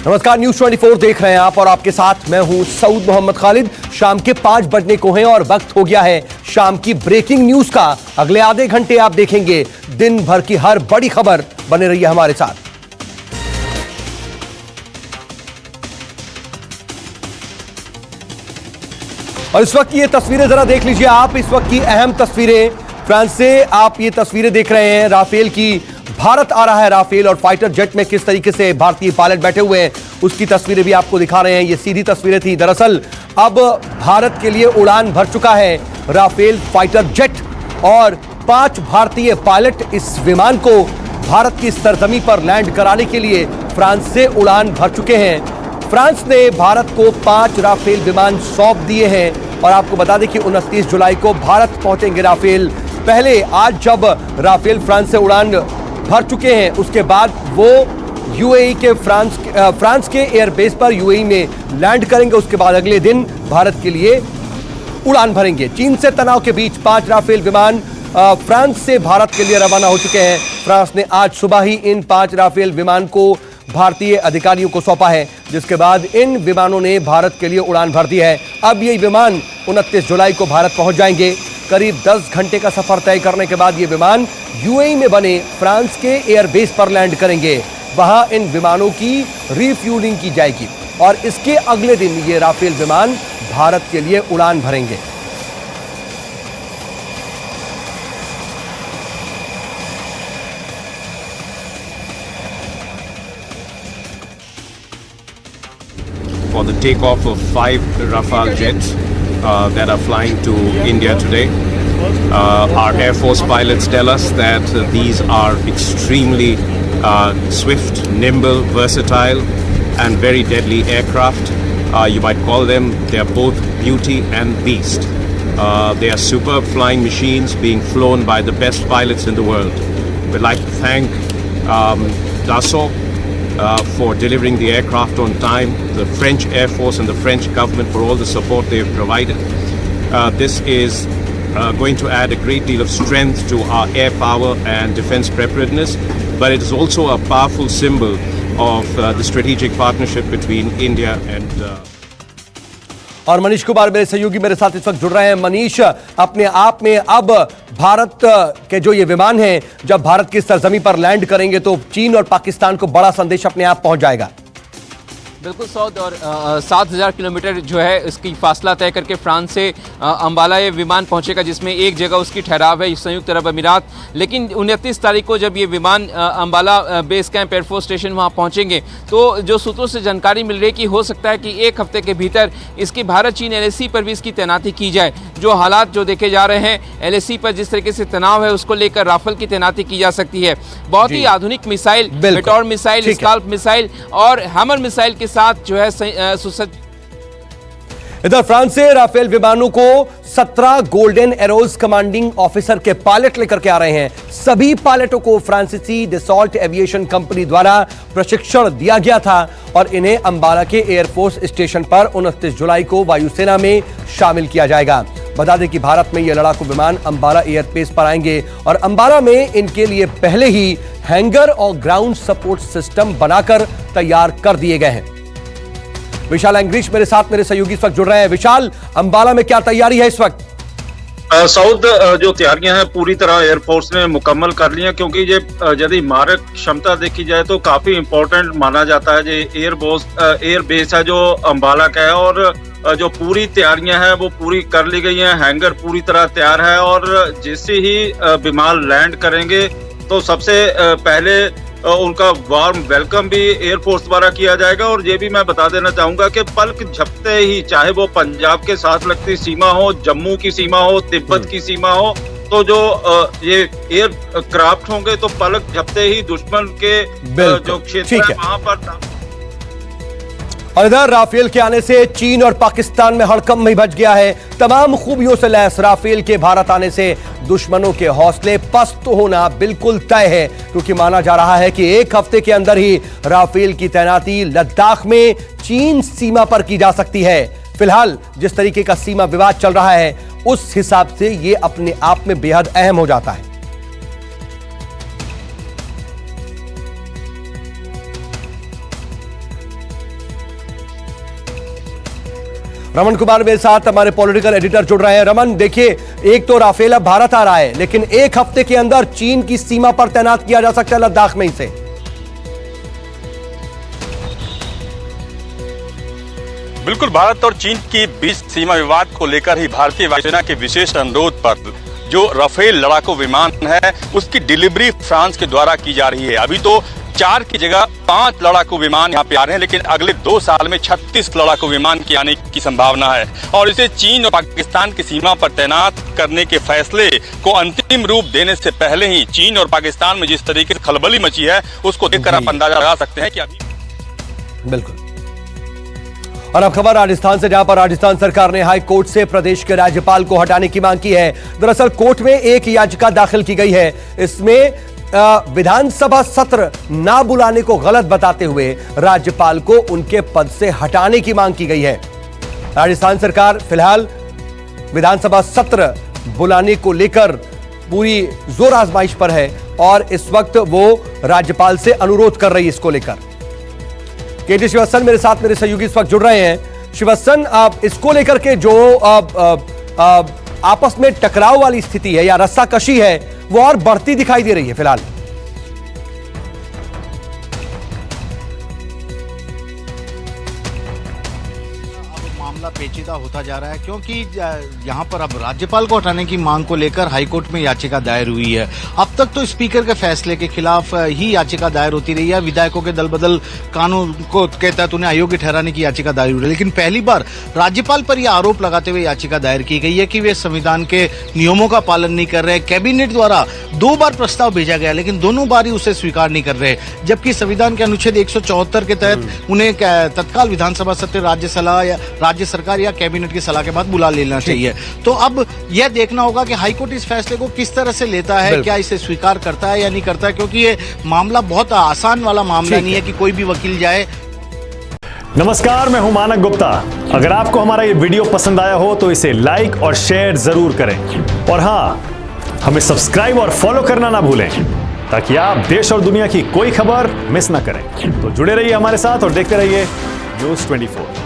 नमस्कार, न्यूज 24 देख रहे हैं आप और आपके साथ मैं हूं सऊद मोहम्मद खालिद। शाम के 5 बजने को हैं और वक्त हो गया है शाम की ब्रेकिंग न्यूज का। अगले आधे घंटे आप देखेंगे दिन भर की हर बड़ी खबर। बने रहिए हमारे साथ। और इस वक्त की ये तस्वीरें जरा देख लीजिए आप। इस वक्त की अहम तस्वीरें फ्रांस से आप ये तस्वीरें देख रहे हैं। राफेल की भारत आ रहा है। राफेल और फाइटर जेट में किस तरीके से भारतीय पायलट बैठे हुए हैं उसकी तस्वीरें भी आपको दिखा रहे हैं। ये सीधी तस्वीरें थी। दरअसल अब भारत के लिए उड़ान भर चुका है राफेल फाइटर जेट और 5 भारतीय पायलट इस विमान को भारत की सरजमी पर लैंड कराने के लिए फ्रांस से उड़ान भर चुके हैं। फ्रांस ने भारत को 5 राफेल विमान सौंप दिए हैं और आपको बता दें कि 29 जुलाई को भारत पहुंचेंगे राफेल। पहले आज जब राफेल फ्रांस से उड़ान भर चुके हैं उसके बाद वो यूएई के फ्रांस के एयरबेस पर यूएई में लैंड करेंगे। उसके बाद अगले दिन भारत के लिए उड़ान भरेंगे। चीन से तनाव के बीच 5 राफेल विमान फ्रांस से भारत के लिए रवाना हो चुके हैं। फ्रांस ने आज सुबह ही इन 5 राफेल विमान को भारतीय अधिकारियों को सौंपा है, जिसके बाद इन विमानों ने भारत के लिए उड़ान भर दी है। अब ये विमान 29 जुलाई को भारत पहुंच जाएंगे। करीब 10 घंटे का सफर तय करने के बाद ये विमान यूएई में बने फ्रांस के एयरबेस पर लैंड करेंगे। वहां इन विमानों की रिफ्यूलिंग की जाएगी और इसके अगले दिन ये राफेल विमान भारत के लिए उड़ान भरेंगे। For the takeoff of 5 Rafale jets that are flying to India today. Our Air Force pilots tell us that these are extremely swift, nimble, versatile and very deadly aircraft. You might call them, they are both beauty and beast. They are superb flying machines being flown by the best pilots in the world. We'd like to thank Dassault for delivering the aircraft on time, the French Air Force and the French government for all the support they've provided. This is going to add a great deal of strength to our air power and defense preparedness, but it is also a powerful symbol of the strategic partnership between India and और मनीष कुमार मेरे सहयोगी मेरे साथ इस वक्त जुड़ रहे हैं। मनीष, अपने आप में अब भारत के जो ये विमान हैं जब भारत की सरजमी पर लैंड करेंगे तो चीन और पाकिस्तान को बड़ा संदेश अपने आप पहुंच जाएगा। बिल्कुल सौद, और 7,000 किलोमीटर जो है इसकी फासला तय करके फ्रांस से अंबाला ये विमान पहुंचेगा, जिसमें एक जगह उसकी ठहराव है संयुक्त अरब अमीरात। लेकिन 29 तारीख को जब ये विमान Ambala base camp air force station वहां पहुंचेंगे तो जो सूत्रों से जानकारी मिल रही है कि हो सकता है कि 1 हफ्ते के भीतर इसकी भारत चीन LAC पर भी इसकी तैनाती की जाए। जो हालात जो देखे जा रहे हैं LAC पर जिस तरीके से तनाव है उसको लेकर राफेल की तैनाती की जा सकती है। बहुत ही आधुनिक मिसाइल, मेटॉर मिसाइल, स्काल्प मिसाइल और हैमर मिसाइल के साथ जो है सुसज्जित। इधर फ्रांस से राफेल विमानों को 17 गोल्डन एरोज कमांडिंग ऑफिसर के पायलट लेकर के आ रहे हैं। सभी पायलटों को फ्रांसीसी डसॉल्ट एविएशन कंपनी द्वारा प्रशिक्षण दिया गया था और इन्हें अंबाला के एयरफोर्स स्टेशन पर 29 जुलाई को वायुसेना में शामिल किया जाएगा। बता दें कि भारत में ये लड़ाकू विमान अंबाला एयरबेस पर आएंगे और अंबाला में इनके लिए पहले ही हैंगर और ग्राउंड सपोर्ट सिस्टम बनाकर तैयार कर दिए गए हैं। विशाल एंग्रीश मेरे साथ मेरे सहयोगी इस वक्त जुड़ रहे हैं। विशाल, अंबाला में क्या तैयारी है इस वक्त? साउथ जो तैयारियां हैं पूरी तरह एयरफोर्स ने मुकम्मल कर ली हैं, क्योंकि ये यदि मारक क्षमता देखी जाए तो काफी इंपॉर्टेंट माना जाता है। ये एयरबेस है जो अंबाला का है और जो पूरी तैयारियां हैं वो पूरी कर ली गई हैं। हैंगर पूरी तरह तैयार है और जैसे ही विमान लैंड करेंगे तो सबसे पहले उनका वार्म वेलकम भी एयरफोर्स द्वारा किया जाएगा। और ये भी मैं बता देना चाहूंगा कि पलक झपते ही, चाहे वो पंजाब के साथ लगती सीमा हो, जम्मू की सीमा हो, तिब्बत की सीमा हो, तो जो ये एयरक्राफ्ट होंगे तो पलक झपते ही दुश्मन के जो क्षेत्र है वहां पर। और इधर राफेल के आने से चीन और पाकिस्तान में हड़कंप भी बच गया है। तमाम खूबियों से लैस राफेल के भारत आने से दुश्मनों के हौसले पस्त होना बिल्कुल तय है, क्योंकि माना जा रहा है कि 1 हफ्ते के अंदर ही राफेल की तैनाती लद्दाख में चीन सीमा पर की जा सकती है। फिलहाल जिस तरीके का सीमा विवाद चल रहा है उस हिसाब से यह अपने आप में बेहद अहम हो जाता है। रमन कुमार मेरे साथ हमारे पॉलिटिकल एडिटर जुड़ रहे हैं। रमन, देखिए, एक तो राफेल अब भारत आ रहा है, लेकिन एक हफ्ते के अंदर चीन की सीमा पर तैनात किया जा सकता है लद्दाख में इसे। बिल्कुल, भारत और चीन के बीच सीमा विवाद को लेकर ही भारतीय वायुसेना के विशेष अनुरोध पर जो राफेल लड़ाकू विमान है उसकी डिलीवरी फ्रांस के द्वारा की जा रही है। अभी तो 4 की जगह 5 लड़ाकू विमान यहाँ पे आ रहे हैं, लेकिन अगले 2 साल में 36 लड़ाकू विमान के आने की संभावना है। और इसे चीन और पाकिस्तान की सीमा पर तैनात करने के फैसले को अंतिम रूप देने से पहले ही चीन और पाकिस्तान में जिस तरीके से खलबली मची है उसको देखकर आप अंदाजा लगा सकते हैं कि अभी बिल्कुल। और अब खबर राजस्थान से, जहां पर राजस्थान सरकार ने हाई कोर्ट से प्रदेश के राज्यपाल को हटाने की मांग की है। दरअसल कोर्ट में एक याचिका दाखिल की गई है। इसमें विधानसभा सत्र ना बुलाने को गलत बताते हुए राज्यपाल को उनके पद से हटाने की मांग की गई है। राजस्थान सरकार फिलहाल विधानसभा सत्र बुलाने को लेकर पूरी जोर आजमाइश पर है और इस वक्त वो राज्यपाल से अनुरोध कर रही है इसको लेकर। केटी श्रीवास्तव मेरे साथ, मेरे सहयोगी इस वक्त जुड़ रहे हैं। श्रीवास्तव, आप इसको लेकर के जो आपस में टकराव वाली स्थिति है या रस्साकशी है वो और बढ़ती दिखाई दे रही है फिलहाल। मामला पेचीदा होता जा रहा है क्योंकि यहाँ पर अब राज्यपाल को हटाने की मांग को लेकर हाईकोर्ट में याचिका दायर हुई है। अब तक तो स्पीकर के फैसले के खिलाफ ही याचिका दायर होती रही है। विधायकों के दल बदल कानून को के तहत उन्हें अयोग्य ठहराने की याचिका दायर हुई है, लेकिन पहली बार राज्यपाल पर यह आरोप लगाते हुए याचिका दायर की गई है कि वे संविधान के नियमों का पालन नहीं कर रहे। कैबिनेट द्वारा 2 बार प्रस्ताव भेजा गया, लेकिन दोनों बार ही उसे स्वीकार नहीं कर रहे, जबकि संविधान के अनुच्छेद 174 के तहत उन्हें तत्काल विधानसभा सत्र राज्य सरकार या कैबिनेट की सलाह के बाद बुला लेना चाहिए। तो अब यह देखना होगा कि हाईकोर्ट इस फैसले को किस तरह से लेता है, क्या इसे स्वीकार करता है या नहीं करता है, क्योंकि ये मामला बहुत आसान वाला मामला नहीं है कि कोई भी वकील जाए। नमस्कार, मैं हूं मानक गुप्ता। अगर आपको हमारा ये वीडियो पसंद आया हो तो इसे लाइक और शेयर जरूर करें और हाँ, हमें सब्सक्राइब और फॉलो करना ना भूलें ताकि आप देश और दुनिया की कोई खबर मिस ना करें। तो जुड़े रहिए हमारे साथ और देखते रहिए न्यूज़ 24।